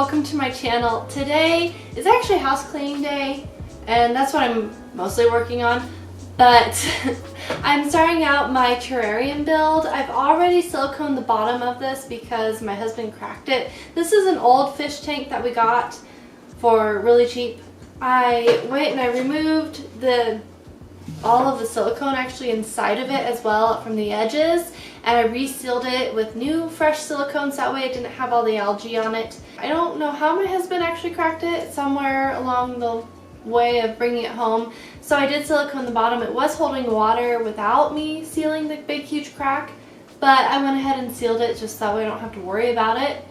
welcome to my channel. Today is actually house cleaning day and that's what I'm mostly working on, but I'm starting out my terrarium build. I've already siliconed the bottom of this because my husband cracked it. This is an old fish tank that we got for really cheap. I went and I removed all of the silicone actually inside of it as well from the edges, and I resealed it with new fresh silicone so that way it didn't have all the algae on it. I don't know how my husband actually cracked it, somewhere along the way of bringing it home. So I did silicone the bottom. It was holding water without me sealing the big huge crack, but I went ahead and sealed it just that way I don't have to worry about it.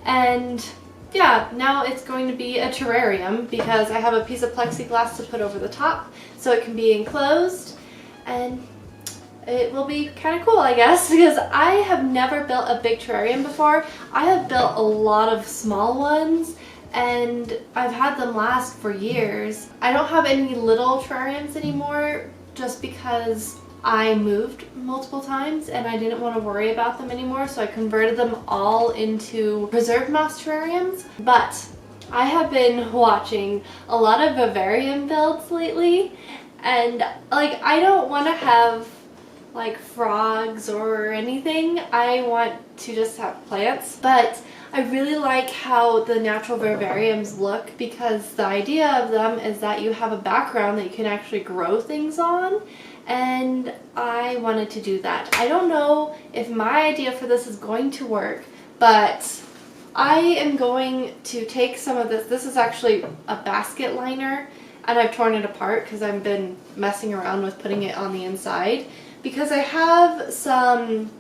And yeah, now it's going to be a terrarium because I have a piece of plexiglass to put over the top so it can be enclosed, and it will be kind of cool, I guess, because I have never built a big terrarium before. I have built a lot of small ones and I've had them last for years. I don't have any little terrariums anymore just because I moved multiple times and I didn't want to worry about them anymore, so I converted them all into preserved moss terrariums. But I have been watching a lot of vivarium builds lately, and like I don't want to have like frogs or anything. I want to just have plants, but I really like how the natural vivariums look because the idea of them is that you have a background that you can actually grow things on, and I wanted to do that. I don't know if my idea for this is going to work, but I am going to take some of this. This is actually a basket liner and I've torn it apart because I've been messing around with putting it on the inside because I have some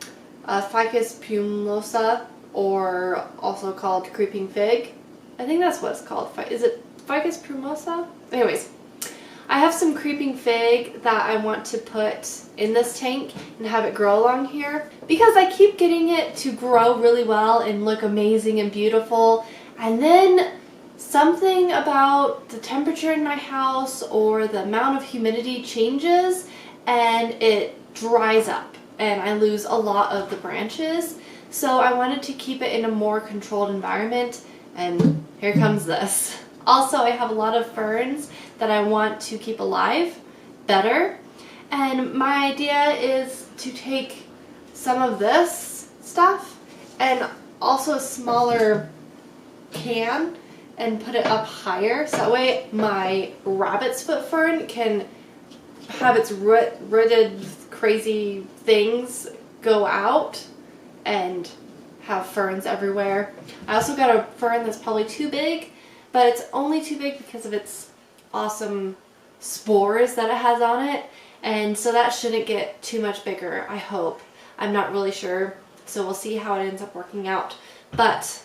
Ficus plumosa, or also called creeping fig. I think that's what it's called. Is it Ficus plumosa? Anyways, I have some creeping fig that I want to put in this tank and have it grow along here because I keep getting it to grow really well and look amazing and beautiful, and then something about the temperature in my house or the amount of humidity changes and it dries up and I lose a lot of the branches. So I wanted to keep it in a more controlled environment, and here comes this. Also, I have a lot of ferns that I want to keep alive better, and my idea is to take some of this stuff and also a smaller can and put it up higher so that way my rabbit's foot fern can have its rooted crazy things go out and have ferns everywhere. I also got a fern that's probably too big, but it's only too big because of its awesome spores that it has on it, and so that shouldn't get too much bigger, I hope. I'm not really sure, so we'll see how it ends up working out. But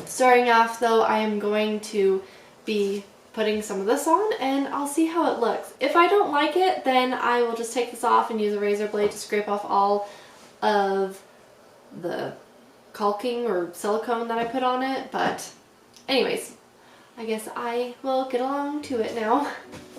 starting off though, I am going to be putting some of this on and I'll see how it looks. If I don't like it, then I will just take this off and use a razor blade to scrape off all of the caulking or silicone that I put on it. But anyways, I guess I will get along to it now.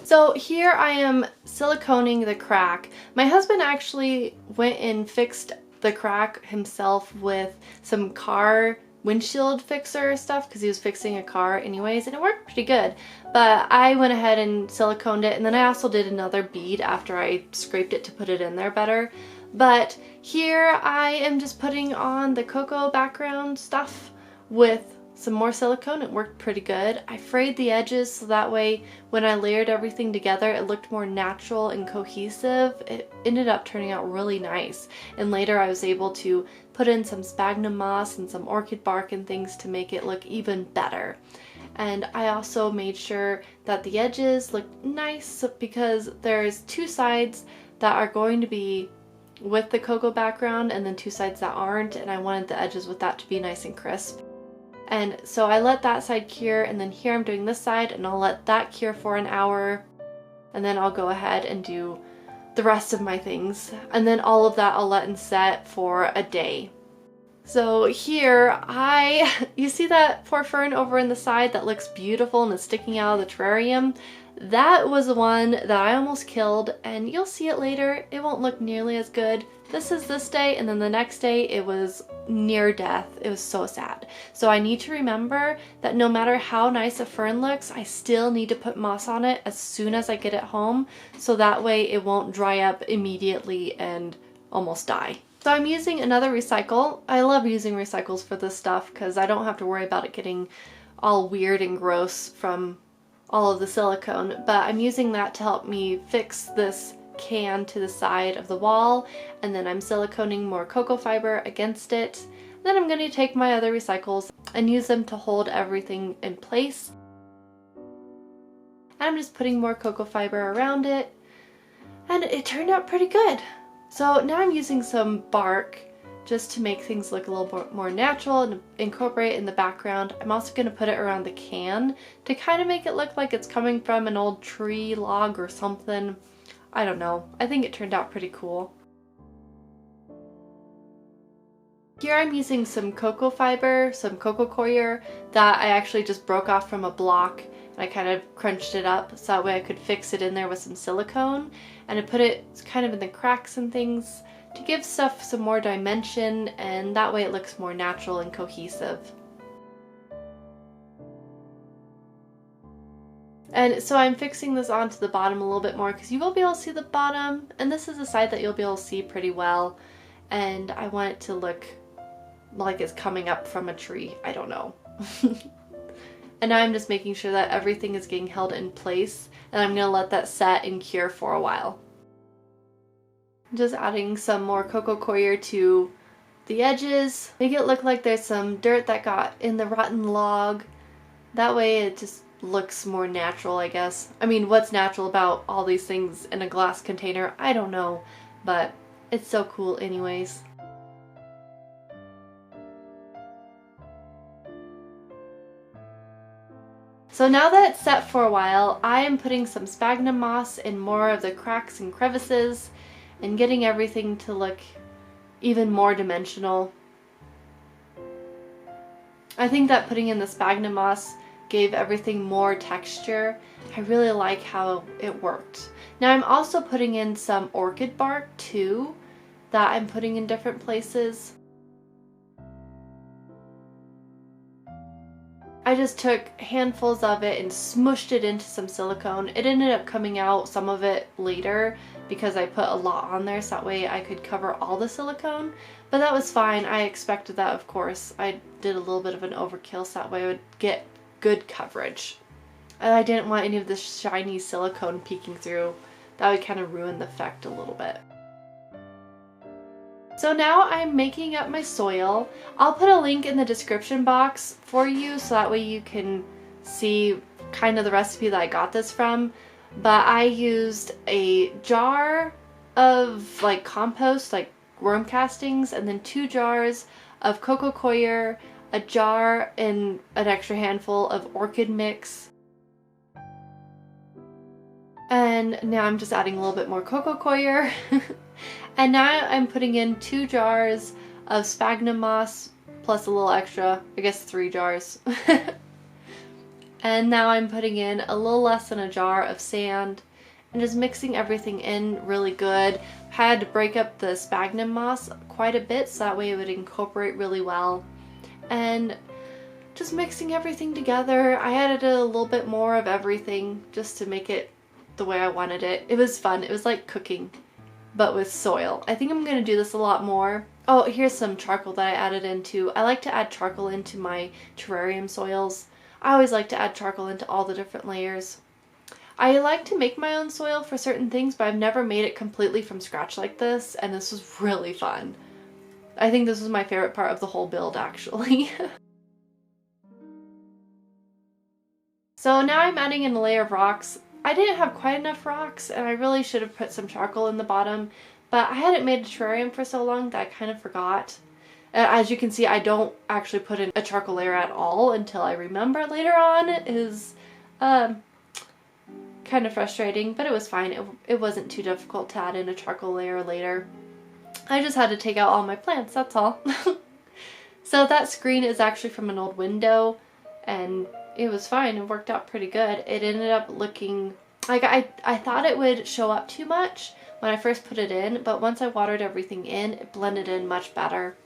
So here I am siliconing the crack. My husband actually went and fixed the crack himself with some car windshield fixer stuff because he was fixing a car anyways, and it worked pretty good. But I went ahead and siliconed it, and then I also did another bead after I scraped it to put it in there better. But here I am just putting on the cocoa background stuff with some more silicone. It worked pretty good. I frayed the edges so that way when I layered everything together it looked more natural and cohesive. It ended up turning out really nice, and later I was able to put in some sphagnum moss and some orchid bark and things to make it look even better. And I also made sure that the edges looked nice because there's two sides that are going to be with the cocoa background and then two sides that aren't, and I wanted the edges with that to be nice and crisp. And so I let that side cure, and then here I'm doing this side and I'll let that cure for an hour, and then I'll go ahead and do the rest of my things, and then all of that I'll let and set for a day. So here you see that poor fern over in the side that looks beautiful and is sticking out of the terrarium? That was the one that I almost killed, and you'll see it later. It won't look nearly as good. This is this day, and then the next day it was near death. It was so sad. So I need to remember that no matter how nice a fern looks, I still need to put moss on it as soon as I get it home, so that way it won't dry up immediately and almost die. So I'm using another recycle. I love using recycles for this stuff because I don't have to worry about it getting all weird and gross from all of the silicone, but I'm using that to help me fix this can to the side of the wall, and then I'm siliconing more cocoa fiber against it. Then I'm going to take my other recycles and use them to hold everything in place. And I'm just putting more cocoa fiber around it, and it turned out pretty good. So now I'm using some bark just to make things look a little bit more natural and incorporate in the background. I'm also going to put it around the can to kind of make it look like it's coming from an old tree log or something. I don't know. I think it turned out pretty cool. Here I'm using some cocoa fiber, some cocoa coir that I actually just broke off from a block, and I kind of crunched it up so that way I could fix it in there with some silicone, and I put it kind of in the cracks and things to give stuff some more dimension, and that way it looks more natural and cohesive. And so I'm fixing this onto the bottom a little bit more because you will be able to see the bottom, and this is a side that you'll be able to see pretty well, and I want it to look like it's coming up from a tree. I don't know. And now I'm just making sure that everything is getting held in place, and I'm going to let that set and cure for a while. Just adding some more cocoa coir to the edges. Make it look like there's some dirt that got in the rotten log. That way it just looks more natural, I guess. I mean, what's natural about all these things in a glass container? I don't know, but it's so cool anyways. So now that it's set for a while, I am putting some sphagnum moss in more of the cracks and crevices and getting everything to look even more dimensional. I think that putting in the sphagnum moss gave everything more texture. I really like how it worked. Now I'm also putting in some orchid bark too that I'm putting in different places. I just took handfuls of it and smushed it into some silicone. It ended up coming out, some of it later, because I put a lot on there so that way I could cover all the silicone. But that was fine. I expected that, of course. I did a little bit of an overkill so that way I would get good coverage. And I didn't want any of this shiny silicone peeking through. That would kind of ruin the effect a little bit. So now I'm making up my soil. I'll put a link in the description box for you so that way you can see kind of the recipe that I got this from. But I used a jar of like compost, like worm castings, and then 2 jars of cocoa coir, a jar and an extra handful of orchid mix. And now I'm just adding a little bit more cocoa coir. And now I'm putting in 2 jars of sphagnum moss plus a little extra, I guess 3 jars. And now I'm putting in a little less than a jar of sand and just mixing everything in really good. I had to break up the sphagnum moss quite a bit so that way it would incorporate really well. And just mixing everything together. I added a little bit more of everything just to make it the way I wanted it. It was fun. It was like cooking, but with soil. I think I'm going to do this a lot more. Oh, here's some charcoal that I added into. I like to add charcoal into my terrarium soils. I always like to add charcoal into all the different layers. I like to make my own soil for certain things, but I've never made it completely from scratch like this, and this was really fun. I think this was my favorite part of the whole build, actually. So now I'm adding in a layer of rocks. I didn't have quite enough rocks, and I really should have put some charcoal in the bottom, but I hadn't made a terrarium for so long that I kind of forgot. As you can see, I don't actually put in a charcoal layer at all until I remember later on. It is kind of frustrating, but it was fine. It wasn't too difficult to add in a charcoal layer later. I just had to take out all my plants, that's all. So that screen is actually from an old window, and it was fine. It worked out pretty good. It ended up looking like I thought it would show up too much when I first put it in, but once I watered everything in, it blended in much better.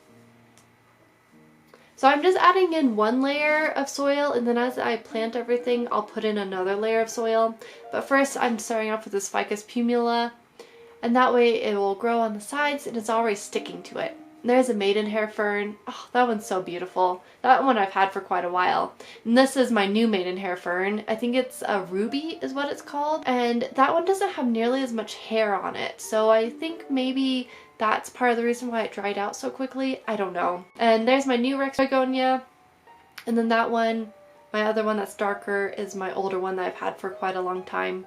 So I'm just adding in one layer of soil, and then as I plant everything, I'll put in another layer of soil. But first I'm starting off with this ficus pumila, and that way it will grow on the sides and it's already sticking to it. There's a maidenhair fern. Oh, that one's so beautiful. That one I've had for quite a while. And this is my new maidenhair fern. I think it's a ruby is what it's called. And that one doesn't have nearly as much hair on it. So I think maybe that's part of the reason why it dried out so quickly. I don't know. And there's my new Rex begonia. And then that one, my other one that's darker, is my older one that I've had for quite a long time.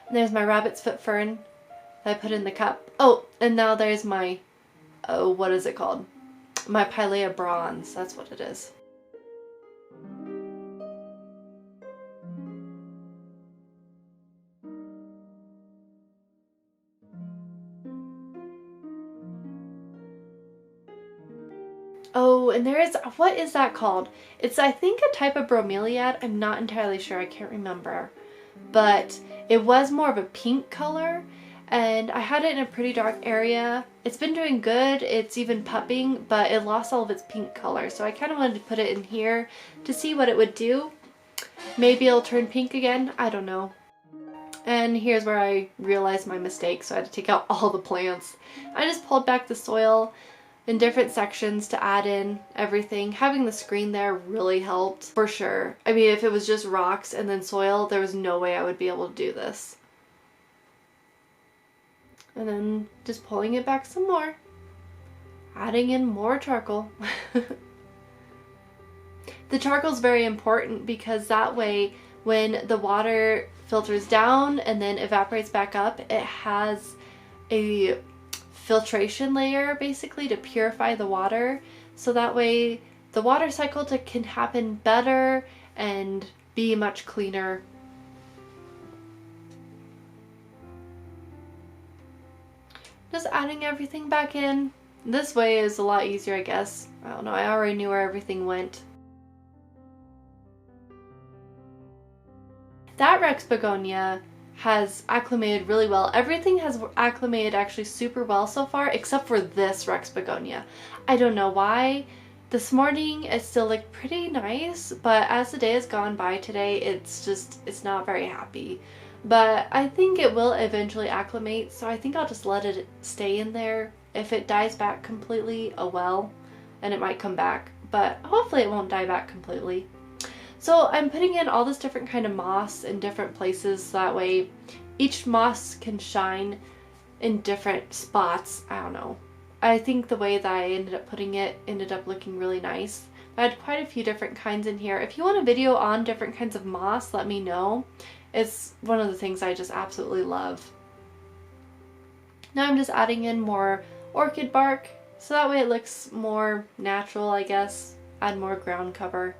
And there's my rabbit's foot fern that I put in the cup. Oh, and now there's my, oh, what is it called? My Pilea bronze. That's what it is. Oh, and there is, what is that called? It's, I think, a type of bromeliad. I'm not entirely sure. I can't remember. But it was more of a pink color, and I had it in a pretty dark area. It's been doing good. It's even pupping, but it lost all of its pink color. So I kind of wanted to put it in here to see what it would do. Maybe it'll turn pink again. I don't know. And here's where I realized my mistake, so I had to take out all the plants. I just pulled back the soil in different sections to add in everything. Having the screen there really helped, for sure. I mean, if it was just rocks and then soil, there was no way I would be able to do this. And then just pulling it back some more. Adding in more charcoal. The charcoal is very important because that way when the water filters down and then evaporates back up, it has a filtration layer basically to purify the water, so that way the water cycle can happen better and be much cleaner. Just adding everything back in. This way is a lot easier, I guess. I don't know, I already knew where everything went. That Rex begonia has acclimated really well. Everything has acclimated actually super well so far, except for this Rex begonia. I don't know why. This morning it still looked pretty nice, but as the day has gone by today, it's not very happy. But I think it will eventually acclimate, so I think I'll just let it stay in there. If it dies back completely, oh well, and it might come back, but hopefully it won't die back completely. So I'm putting in all this different kind of moss in different places, so that way each moss can shine in different spots. I don't know. I think the way that I ended up putting it ended up looking really nice. I had quite a few different kinds in here. If you want a video on different kinds of moss, let me know. It's one of the things I just absolutely love. Now I'm just adding in more orchid bark, so that way it looks more natural, I guess. Add more ground cover.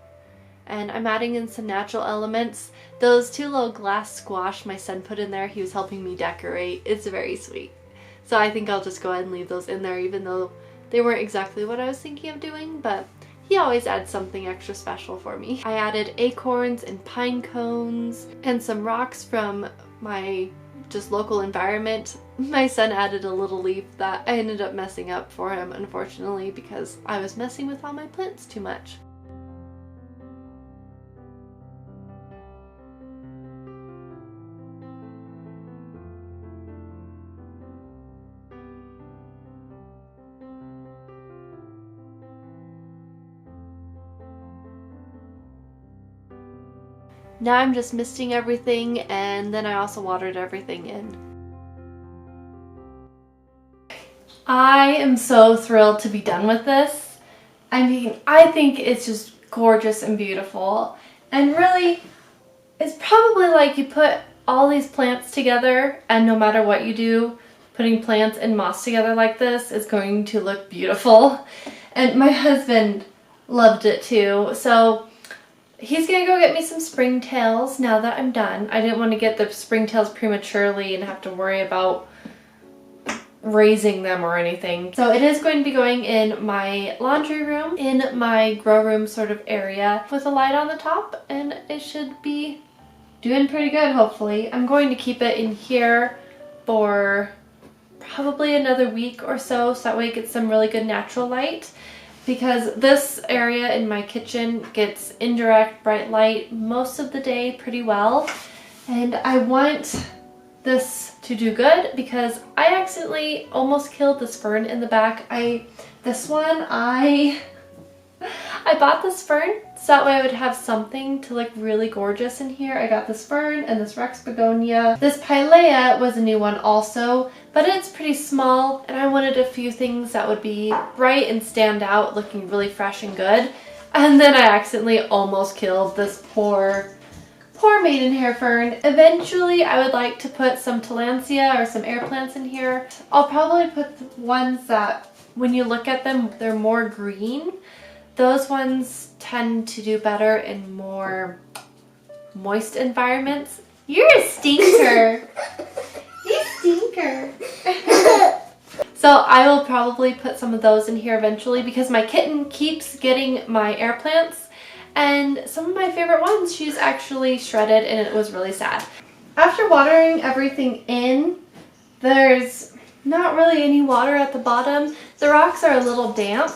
And I'm adding in some natural elements. Those two little glass squash my son put in there, he was helping me decorate. It's very sweet. So I think I'll just go ahead and leave those in there, even though they weren't exactly what I was thinking of doing, but he always adds something extra special for me. I added acorns and pine cones and some rocks from my just local environment. My son added a little leaf that I ended up messing up for him, unfortunately, because I was messing with all my plants too much. Now I'm just misting everything, and then I also watered everything in. I am so thrilled to be done with this. I mean, I think it's just gorgeous and beautiful. And really, it's probably like you put all these plants together, and no matter what you do, putting plants and moss together like this is going to look beautiful. And my husband loved it too. So he's gonna go get me some springtails now that I'm done. I didn't want to get the springtails prematurely and have to worry about raising them or anything. So it is going to be going in my laundry room, in my grow room sort of area with a light on the top, and it should be doing pretty good, hopefully. I'm going to keep it in here for probably another week or so that way it gets some really good natural light, because this area in my kitchen gets indirect bright light most of the day pretty well, and I want this to do good because I accidentally almost killed this fern in the back. I bought this fern so that way I would have something to look really gorgeous in here. I got this fern and this Rex begonia. This pilea was a new one also, but it's pretty small and I wanted a few things that would be bright and stand out looking really fresh and good. And then I accidentally almost killed this poor maidenhair fern. Eventually I would like to put some tillandsia or some air plants in here. I'll probably put the ones that when you look at them they're more green. Those ones tend to do better in more moist environments. You're a stinker. You stinker. So I will probably put some of those in here eventually because my kitten keeps getting my air plants, and some of my favorite ones she's actually shredded, and it was really sad. After watering everything in, there's not really any water at the bottom. The rocks are a little damp,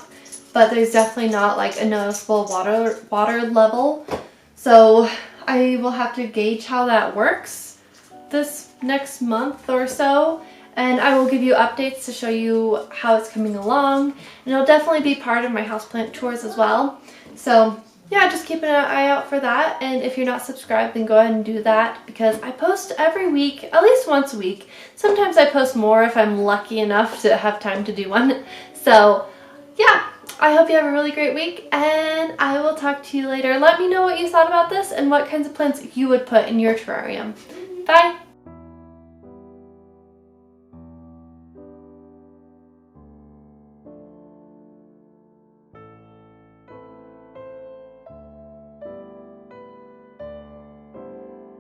but there's definitely not like a noticeable water level. So I will have to gauge how that works this next month or so, and I will give you updates to show you how it's coming along, and it'll definitely be part of my houseplant tours as well. So yeah, just keep an eye out for that, and if you're not subscribed then go ahead and do that because I post every week, at least once a week. Sometimes I post more if I'm lucky enough to have time to do one. So yeah, I hope you have a really great week, and I will talk to you later. Let me know what you thought about this and what kinds of plants you would put in your terrarium. Bye!